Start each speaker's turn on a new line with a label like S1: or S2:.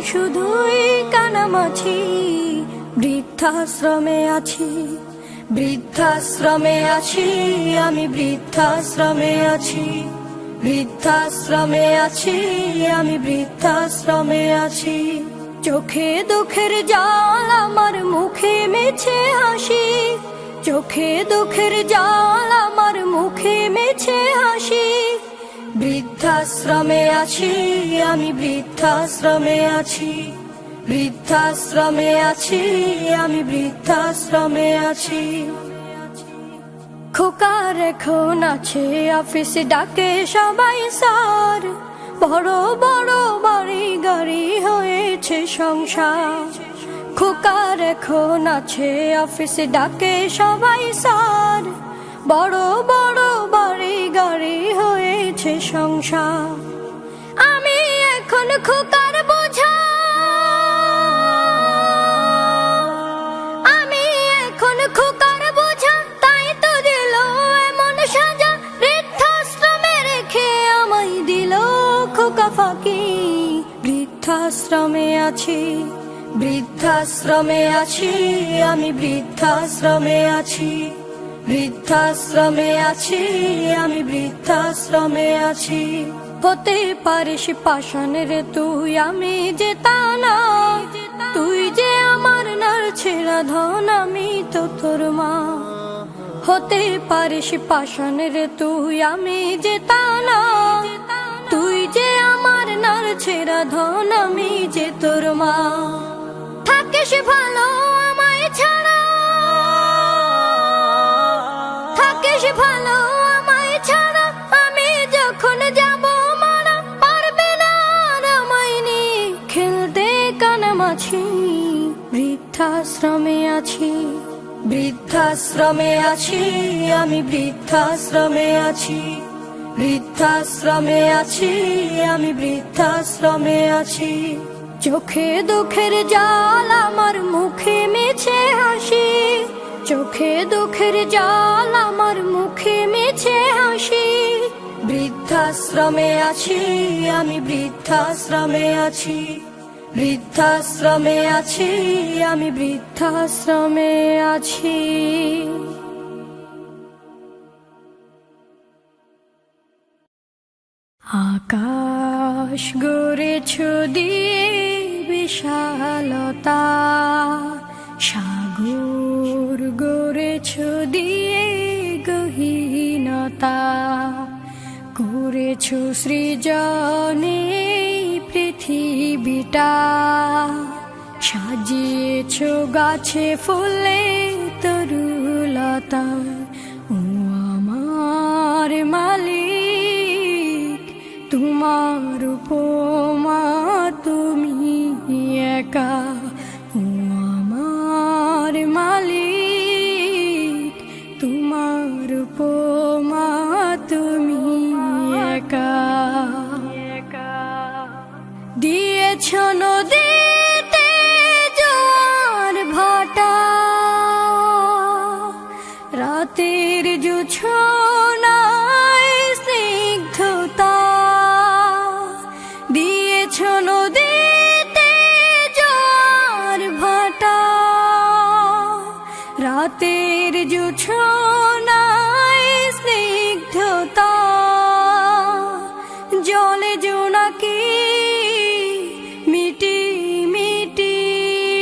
S1: শুধুই কানামাছি, বৃদ্ধাশ্রমে আছি, বৃদ্ধাশ্রমে আছি, আমি বৃদ্ধাশ্রমে আছি, বৃদ্ধাশ্রমে আছি, আমি বৃদ্ধাশ্রমে আছি। চোখে দুঃখের জল, আমার মুখে মেছে হাসি, চোখে দুঃখের জল, আমার মুখে মেছে হাসি। বৃদ্ধাশ্রমে আছি, আমি বৃদ্ধাশ্রমে আছি, বৃদ্ধাশ্রমে আছি, আমি বৃদ্ধাশ্রমে আছি। খোকার এখন আছে অফিসে, ডাকে সবাই স্যার, বড় বড় বাড়ি গাড়ি হয়েছে সংসার। খোকার এখন আছে অফিসে, ডাকে সবাই স্যার, বড় বড় বাড়ি গাড়ি হয়েছে সংসার। আমি এখন খোকার বোঝা, আমি এখন খোকার বোঝা, তাই তো দিল এমন সাজা, বৃদ্ধাশ্রমে রেখে আমায় দিল খোকা ফাঁকি। বৃদ্ধাশ্রমে আছি, বৃদ্ধাশ্রমে আছি, আমি বৃদ্ধাশ্রমে আছি, বৃদ্ধাশ্রমে আছি, আমি বৃদ্ধাশ্রমে আছি। হতে পারিস পাষাণ রে তুই, আমি যে তা না, তুই যে আমার নাড়ছেড়া ধন, আমি তো তোর মা। হতে পারিস পাষাণ রে তুই, আমি যে তা না, তুই যে আমার নাড়ছেড়া ধন, আমি যে তোর মা। থাকিস ভালো আমায় ছাড়া, থাকিস ভালো আমায় ছাড়া, আমি যখন যাব মারা, পারবে না আর আমায় নিয়ে খেলতে কানামাছি। বৃদ্ধাশ্রমে আছি, বৃদ্ধাশ্রমে আছি, আমি বৃদ্ধাশ্রমে আছি, বৃদ্ধাশ্রমে আছি, আমি বৃদ্ধাশ্রমে আছি। চোখে দুঃখের জল, আমার মুখে মেছে হাসি, চোখে দুঃখের জল, আমার মুখে মেছে হাসি। বৃদ্ধাশ্রমে আছি, আমি বৃদ্ধাশ্রমে আছি, বৃদ্ধাশ্রমে আছি, আমি বৃদ্ধাশ্রমে আছি। আকাশ গড়েছ দিয়ে বিশালতা, সাগর গড়েছ দিয়ে গহীনতা, করেছ সৃজনে পৃথিবীটা, সাজিয়েছ গাছে ফুলে তরুলতা। ও আমার মালিক, তোমার উপমা তুমি একা। ও আমার মালিক, তোমার উপমা তুমি একা। দিয়েছ নদীতে জোয়ার ভাটা, রাতের জোছনায় স্নিগ্ধতা। দিয়েছ নদীতে জোয়ার ভাটা, রাতের জোছনায় স্নিগ্ধতা। জলে জোনা